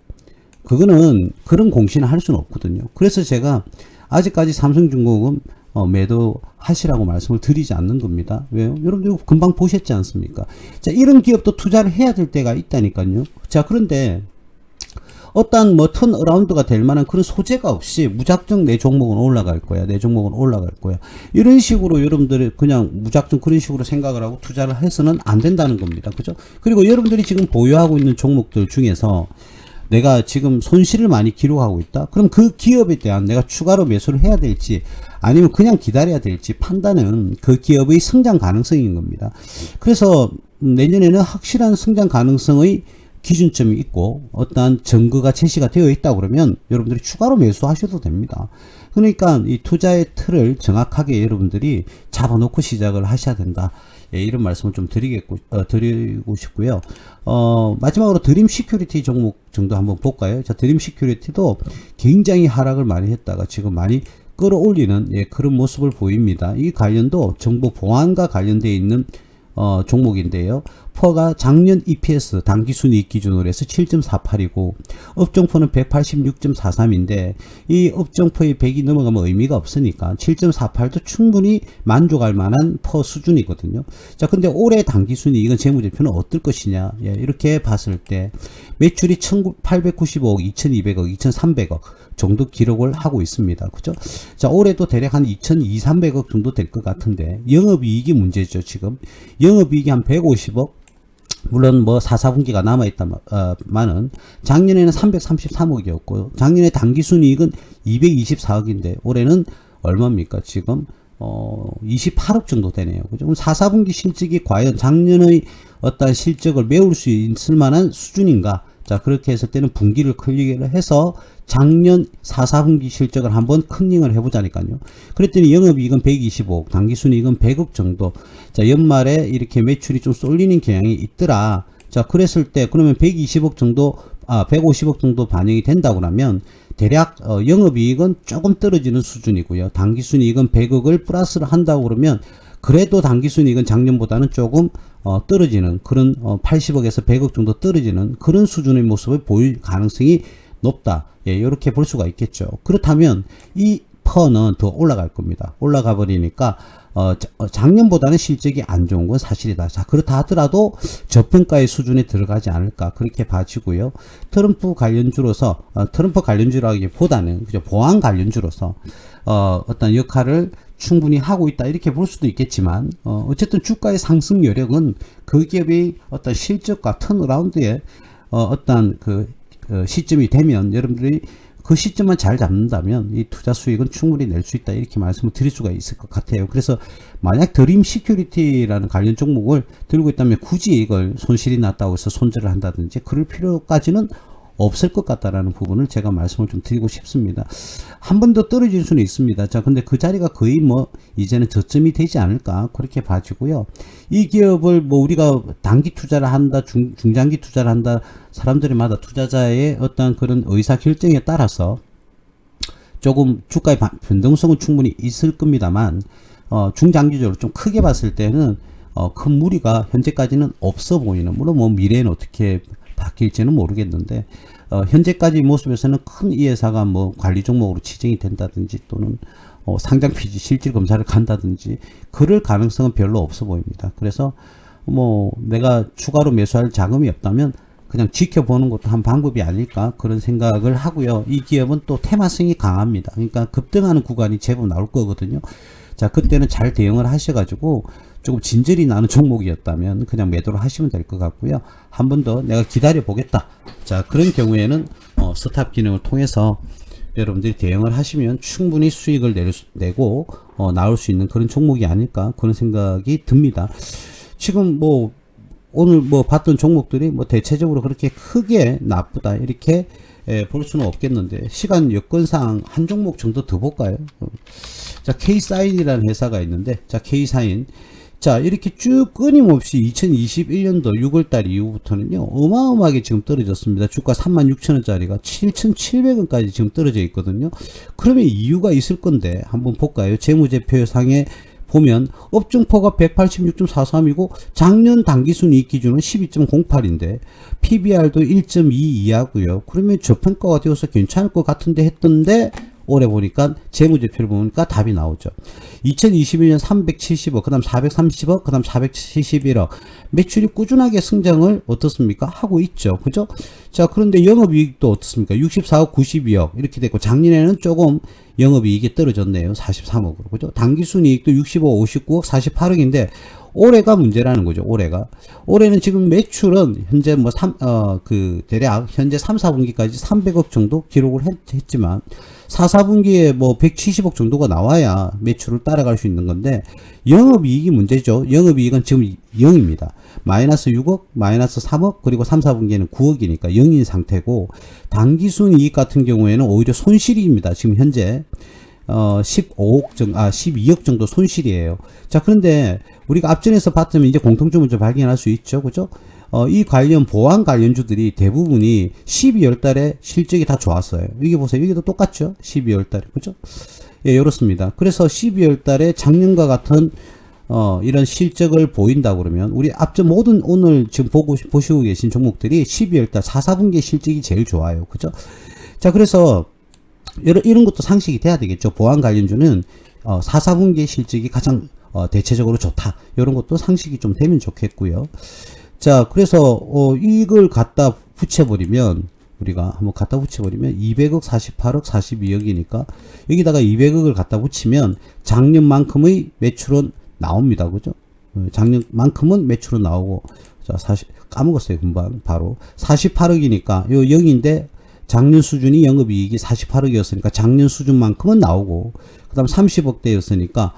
[SPEAKER 1] 그거는 그런 공시는 할 수는 없거든요. 그래서 제가 아직까지 삼성중공업 매도하시라고 말씀을 드리지 않는 겁니다. 왜요? 여러분들 금방 보셨지 않습니까? 자, 이런 기업도 투자를 해야 될 때가 있다니까요. 자, 그런데 어떤 뭐 턴어라운드가 될 만한 그런 소재가 없이 무작정 내 종목은 올라갈 거야, 내 종목은 올라갈 거야, 이런 식으로 여러분들이 그냥 무작정 그런 식으로 생각을 하고 투자를 해서는 안 된다는 겁니다. 그죠? 그리고 여러분들이 지금 보유하고 있는 종목들 중에서 내가 지금 손실을 많이 기록하고 있다? 그럼 그 기업에 대한 내가 추가로 매수를 해야 될지 아니면 그냥 기다려야 될지 판단은 그 기업의 성장 가능성인 겁니다. 그래서 내년에는 확실한 성장 가능성의 기준점이 있고 어떠한 증거가 제시가 되어 있다 그러면 여러분들이 추가로 매수하셔도 됩니다. 그러니까 이 투자의 틀을 정확하게 여러분들이 잡아놓고 시작을 하셔야 된다. 예, 이런 말씀을 좀 드리고 싶고요. 마지막으로 드림 시큐리티 종목 정도 한번 볼까요? 자, 드림 시큐리티도 굉장히 하락을 많이 했다가 지금 많이 끌어올리는, 예, 그런 모습을 보입니다. 이 관련도 정보 보안과 관련되어 있는 종목인데요. 퍼가 작년 EPS 당기순이익 기준으로 해서 7.48이고 업종퍼는 186.43인데 이 업종퍼의 100이 넘어가면 의미가 없으니까 7.48도 충분히 만족할 만한 퍼 수준이거든요. 자, 근데 올해 당기순이익은 재무제표는 어떨 것이냐, 예, 이렇게 봤을 때 매출이 1,895억, 2,200억, 2,300억 정도 기록을 하고 있습니다. 그죠? 자, 올해도 대략 한 2,200~300억 정도 될 것 같은데 영업이익이 문제죠. 지금 영업이익이 한 150억, 물론 뭐 4, 4분기가 남아있다마는 작년에는 333억이었고 작년에 당기순이익은 224억인데 올해는 얼마입니까? 지금 28억 정도 되네요. 그죠? 그럼 4, 4분기 실적이 과연 작년의 어떤 실적을 메울 수 있을 만한 수준인가? 자, 그렇게 했을 때는 분기를 클릭을 해서 작년 4, 4분기 실적을 한번 클릭을 해보자니까요. 그랬더니 영업이익은 125억, 당기순이익은 100억 정도. 자, 연말에 이렇게 매출이 좀 쏠리는 경향이 있더라. 자, 그랬을 때 그러면 120억 정도, 150억 정도 반영이 된다고 하면 대략 영업이익은 조금 떨어지는 수준이고요. 당기순이익은 100억을 플러스를 한다고 그러면 그래도 당기순이익은 작년보다는 조금 떨어지는 그런 80억에서 100억 정도 떨어지는 그런 수준의 모습을 보일 가능성이 높다. 예, 이렇게 볼 수가 있겠죠. 그렇다면 이 퍼는 더 올라갈 겁니다. 올라가 버리니까 작년보다는 실적이 안 좋은 건 사실이다. 자, 그렇다 하더라도 저평가의 수준에 들어가지 않을까 그렇게 봐지고요. 트럼프 관련주로서 트럼프 관련주라기보다는 그죠, 보안 관련주로서 어떤 역할을 충분히 하고 있다 이렇게 볼 수도 있겠지만 어쨌든 주가의 상승 여력은 그 기업의 어떤 실적과 턴어라운드의 어떤 그 시점이 되면 여러분들이 그 시점만 잘 잡는다면 이 투자 수익은 충분히 낼 수 있다 이렇게 말씀을 드릴 수가 있을 것 같아요. 그래서 만약 드림 시큐리티라는 관련 종목을 들고 있다면 굳이 이걸 손실이 났다고 해서 손절을 한다든지 그럴 필요까지는 없을 것 같다라는 부분을 제가 말씀을 좀 드리고 싶습니다. 한 번 더 떨어질 수는 있습니다. 자, 근데 그 자리가 거의 뭐 이제는 저점이 되지 않을까 그렇게 봐지고요. 이 기업을 뭐 우리가 단기 투자를 한다, 중장기 투자를 한다, 사람들마다 투자자의 어떤 그런 의사 결정에 따라서 조금 주가의 변동성은 충분히 있을 겁니다만 중장기적으로 좀 크게 봤을 때는 큰 무리가 현재까지는 없어 보이는, 물론 뭐 미래에는 어떻게 바뀔지는 모르겠는데 현재까지 모습에서는 큰 이 회사가 뭐 관리 종목으로 지정이 된다든지 또는 상장 폐지 실질 검사를 간다든지 그럴 가능성은 별로 없어 보입니다. 그래서 뭐 내가 추가로 매수할 자금이 없다면 그냥 지켜보는 것도 한 방법이 아닐까 그런 생각을 하고요. 이 기업은 또 테마성이 강합니다. 그러니까 급등하는 구간이 제법 나올 거거든요. 자, 그때는 잘 대응을 하셔가지고 조금 진절이 나는 종목이었다면 그냥 매도를 하시면 될 것 같고요. 한 번 더 내가 기다려 보겠다. 자, 그런 경우에는 스탑 기능을 통해서 여러분들이 대응을 하시면 충분히 수익을 내고 나올 수 있는 그런 종목이 아닐까 그런 생각이 듭니다. 지금 뭐 오늘 뭐 봤던 종목들이 뭐 대체적으로 그렇게 크게 나쁘다 이렇게 볼 수는 없겠는데 시간 여건상 한 종목 정도 더 볼까요? 자, K사인이라는 회사가 있는데, 자, K사인. 자, 이렇게 쭉 끊임없이 2021년도 6월달 이후부터는요, 어마어마하게 지금 떨어졌습니다. 주가 36,000원짜리가 7,700원까지 지금 떨어져 있거든요. 그러면 이유가 있을 건데, 한번 볼까요? 재무제표상에 보면, 업종포가 186.43이고, 작년 당기순이익 기준은 12.08인데, PBR도 1.2 이하고요. 그러면 저평가가 되어서 괜찮을 것 같은데 했던데, 올해 보니까 재무제표를 보니까 답이 나오죠. 2021년 370억, 그 다음 430억, 그 다음 471억. 매출이 꾸준하게 성장을 어떻습니까? 하고 있죠. 그죠? 자, 그런데 영업이익도 어떻습니까? 64억, 92억. 이렇게 됐고, 작년에는 조금 영업이익이 떨어졌네요. 43억으로. 그죠? 당기순이익도 65억, 59억, 48억인데, 올해가 문제라는 거죠. 올해는 지금 매출은 현재 뭐 대략 현재 3, 4분기까지 300억 정도 기록을 했지만 4, 4분기에 뭐 170억 정도가 나와야 매출을 따라갈 수 있는 건데 영업이익이 문제죠. 영업이익은 지금 0입니다. 마이너스 6억, 마이너스 3억, 그리고 3, 4분기에는 9억이니까 0인 상태고 당기순이익 같은 경우에는 오히려 손실입니다. 지금 현재 12억 정도 손실이에요. 자, 그런데 우리가 앞전에서 봤다면 이제 공통점을 좀 발견할 수 있죠. 그죠? 이 관련 보안 관련주들이 대부분이 12월 달에 실적이 다 좋았어요. 이게 보세요. 이게 도 똑같죠? 12월 달에. 그죠? 예, 이렇습니다. 그래서 12월 달에 작년과 같은 이런 실적을 보인다 그러면 우리 앞전 모든 오늘 지금 보시고 계신 종목들이 12월 달 4, 4분기 실적이 제일 좋아요. 그죠? 자, 그래서 이런 것도 상식이 돼야 되겠죠. 보안 관련주는 4, 4분기 실적이 가장 대체적으로 좋다. 이런 것도 상식이 좀 되면 좋겠고요. 자, 그래서 이걸 갖다 붙여버리면 우리가 한번 갖다 붙여버리면 200억, 48억, 42억이니까 여기다가 200억을 갖다 붙이면 작년만큼의 매출은 나옵니다. 그죠? 작년만큼은 매출은 나오고 자, 까먹었어요. 금방 바로 48억이니까 요 0인데 작년 수준이 영업이익이 48억이었으니까 작년 수준만큼은 나오고 그 다음 30억대였으니까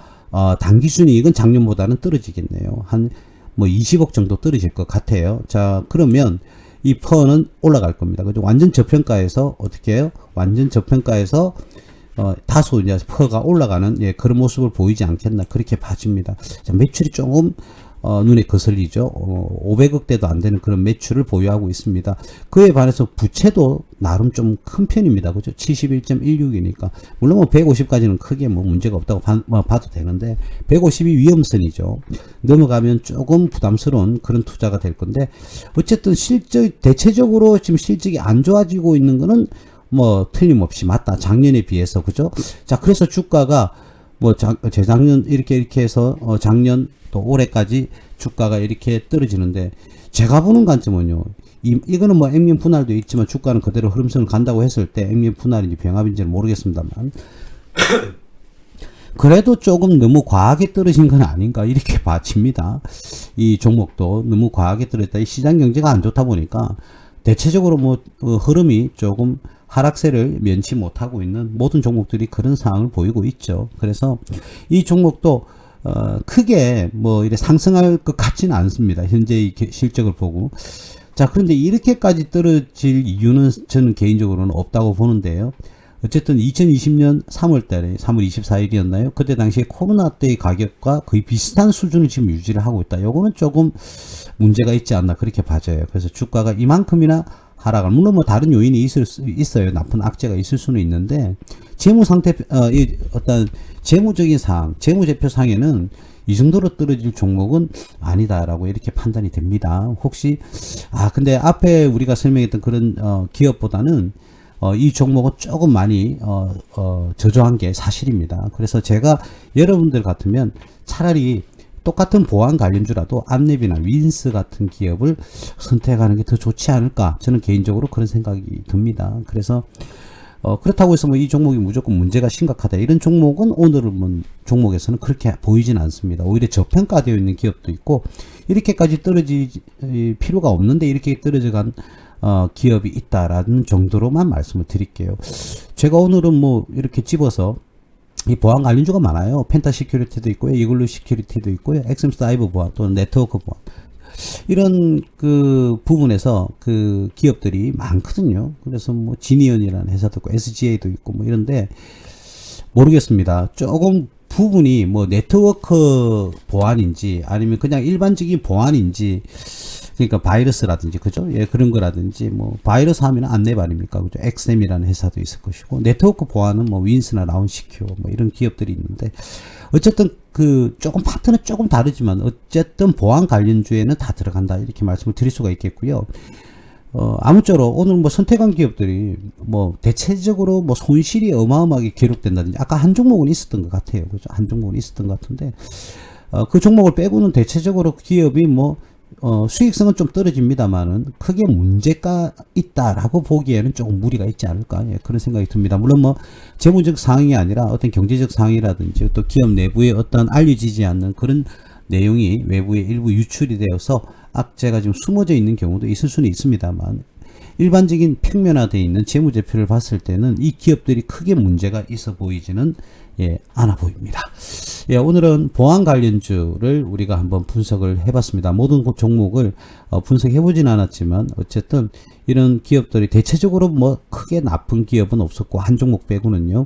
[SPEAKER 1] 당기순이익은 작년보다는 떨어지겠네요. 한 뭐 20억 정도 떨어질 것 같아요. 자, 그러면 이 퍼는 올라갈 겁니다. 그죠? 완전 저평가에서 어떻게 해요? 완전 저평가에서 다소 이제 퍼가 올라가는 그런 모습을 보이지 않겠나 그렇게 봐집니다. 자, 매출이 조금 눈에 거슬리죠. 500억대도 안 되는 그런 매출을 보유하고 있습니다. 그에 반해서 부채도 나름 좀 큰 편입니다. 그죠? 71.16이니까. 물론 뭐 150까지는 크게 뭐 문제가 없다고 봐도 되는데, 150이 위험선이죠. 넘어가면 조금 부담스러운 그런 투자가 될 건데, 어쨌든 대체적으로 지금 실적이 안 좋아지고 있는 거는 뭐 틀림없이 맞다. 작년에 비해서. 그죠? 자, 그래서 주가가 뭐 재작년 이렇게 해서 작년 또 올해까지 주가가 이렇게 떨어지는데, 제가 보는 관점은요, 이거는 뭐 액면 분할도 있지만 주가는 그대로 흐름선을 간다고 했을 때 액면 분할인지 병합인지는 모르겠습니다만 그래도 조금 너무 과하게 떨어진 건 아닌가 이렇게 봐집니다. 이 종목도 너무 과하게 떨어졌다. 이 시장 경제가 안 좋다 보니까 대체적으로 뭐 흐름이 조금 하락세를 면치 못하고 있는 모든 종목들이 그런 상황을 보이고 있죠. 그래서 이 종목도 크게 뭐 이래 상승할 것 같지는 않습니다. 현재의 실적을 보고. 자, 그런데 이렇게까지 떨어질 이유는 저는 개인적으로는 없다고 보는데요. 어쨌든 2020년 3월 달에 3월 24일이었나요? 그때 당시에 코로나 때의 가격과 거의 비슷한 수준을 지금 유지를 하고 있다. 요거는 조금 문제가 있지 않나 그렇게 봐져요. 그래서 주가가 이만큼이나 하락을, 물론 뭐 다른 요인이 있어요. 나쁜 악재가 있을 수는 있는데, 재무 상태, 어떤 재무적인 상황, 재무제표 상에는 이 정도로 떨어질 종목은 아니다라고 이렇게 판단이 됩니다. 혹시, 근데 앞에 우리가 설명했던 그런, 기업보다는, 이 종목은 조금 많이, 저조한 게 사실입니다. 그래서 제가 여러분들 같으면 차라리 똑같은 보안 관련주라도 안랩이나 윈스 같은 기업을 선택하는 게 더 좋지 않을까. 저는 개인적으로 그런 생각이 듭니다. 그래서, 그렇다고 해서 뭐 이 종목이 무조건 문제가 심각하다. 이런 종목은 오늘은 종목에서는 그렇게 보이진 않습니다. 오히려 저평가되어 있는 기업도 있고, 이렇게까지 떨어질 필요가 없는데 이렇게 떨어져간 기업이 있다라는 정도로만 말씀을 드릴게요. 제가 오늘은 뭐 이렇게 집어서 이 보안 관련주가 많아요. 펜타 시큐리티도 있고요. 이글루 시큐리티도 있고요. 엑셈 사이버 보안 또는 네트워크 보안. 이런 그 부분에서 그 기업들이 많거든요. 그래서 뭐 지니언이라는 회사도 있고 SGA도 있고 뭐 이런데 모르겠습니다. 조금 부분이 뭐 네트워크 보안인지 아니면 그냥 일반적인 보안인지, 그러니까 바이러스라든지, 그죠? 예, 그런 거라든지, 뭐, 바이러스 하면 안랩 아닙니까? 그죠? 엑셈이라는 회사도 있을 것이고, 네트워크 보안은 뭐, 윈스나 라운시큐, 뭐, 이런 기업들이 있는데, 어쨌든 조금 파트는 조금 다르지만, 어쨌든 보안 관련주에는 다 들어간다. 이렇게 말씀을 드릴 수가 있겠고요. 아무쪼록 오늘 뭐 선택한 기업들이 뭐, 대체적으로 뭐, 손실이 어마어마하게 기록된다든지, 아까 한 종목은 있었던 것 같아요. 그죠? 한 종목은 있었던 것 같은데, 그 종목을 빼고는 대체적으로 기업이 뭐, 수익성은 좀 떨어집니다만은 크게 문제가 있다라고 보기에는 조금 무리가 있지 않을까, 그런 생각이 듭니다. 물론 뭐 재무적 상황이 아니라 어떤 경제적 상황이라든지 또 기업 내부에 어떤 알려지지 않는 그런 내용이 외부에 일부 유출이 되어서 악재가 지금 숨어져 있는 경우도 있을 수는 있습니다만, 일반적인 평면화되어 있는 재무제표를 봤을 때는 이 기업들이 크게 문제가 있어 보이지는 않아 보입니다. 오늘은 보안 관련주를 우리가 한번 분석을 해봤습니다. 모든 종목을 분석해보진 않았지만 어쨌든 이런 기업들이 대체적으로 뭐 크게 나쁜 기업은 없었고 한 종목 빼고는요,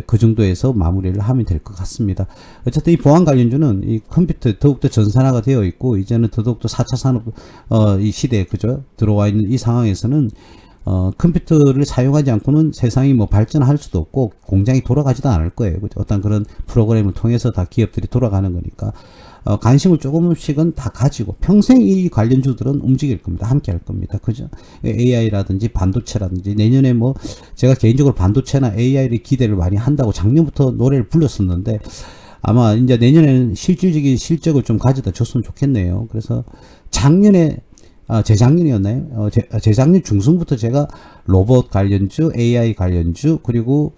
[SPEAKER 1] 그 정도에서 마무리를 하면 될 것 같습니다. 어쨌든 이 보안 관련주는 이 컴퓨터 더욱더 전산화가 되어 있고 이제는 더욱더 4차 산업 이 시대에 그죠 들어와 있는 이 상황에서는 컴퓨터를 사용하지 않고는 세상이 뭐 발전할 수도 없고 공장이 돌아가지도 않을 거예요. 그죠? 어떤 그런 프로그램을 통해서 다 기업들이 돌아가는 거니까 관심을 조금씩은 다 가지고 평생 이 관련주들은 움직일 겁니다. 함께 할 겁니다. 그죠? AI라든지 반도체라든지 내년에 뭐 제가 개인적으로 반도체나 AI를 기대를 많이 한다고 작년부터 노래를 불렀었는데 아마 이제 내년에는 실질적인 실적을 좀 가져다 줬으면 좋겠네요. 그래서 작년에 재작년이었나요? 재작년 중순부터 제가 로봇 관련주, AI 관련주, 그리고,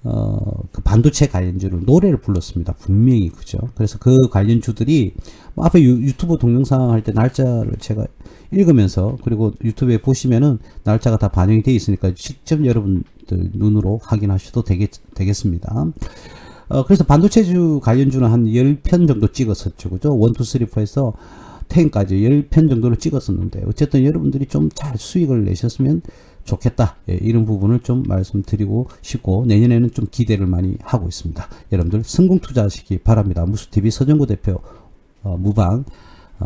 [SPEAKER 1] 그 반도체 관련주를 노래를 불렀습니다. 분명히, 그죠? 그래서 그 관련주들이, 뭐 앞에 유튜브 동영상 할 때 날짜를 제가 읽으면서, 그리고 유튜브에 보시면은 날짜가 다 반영이 되어 있으니까 직접 여러분들 눈으로 확인하셔도 되겠습니다. 그래서 반도체주 관련주는 한 10편 정도 찍었었죠. 그죠? 1, 2, 3, 4에서 10까지 10편 정도를 찍었었는데 어쨌든 여러분들이 좀 잘 수익을 내셨으면 좋겠다. 예, 이런 부분을 좀 말씀드리고 싶고 내년에는 좀 기대를 많이 하고 있습니다. 여러분들 성공 투자하시기 바랍니다. 무수TV 서정구 대표 무방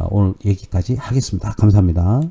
[SPEAKER 1] 오늘 얘기까지 하겠습니다. 감사합니다.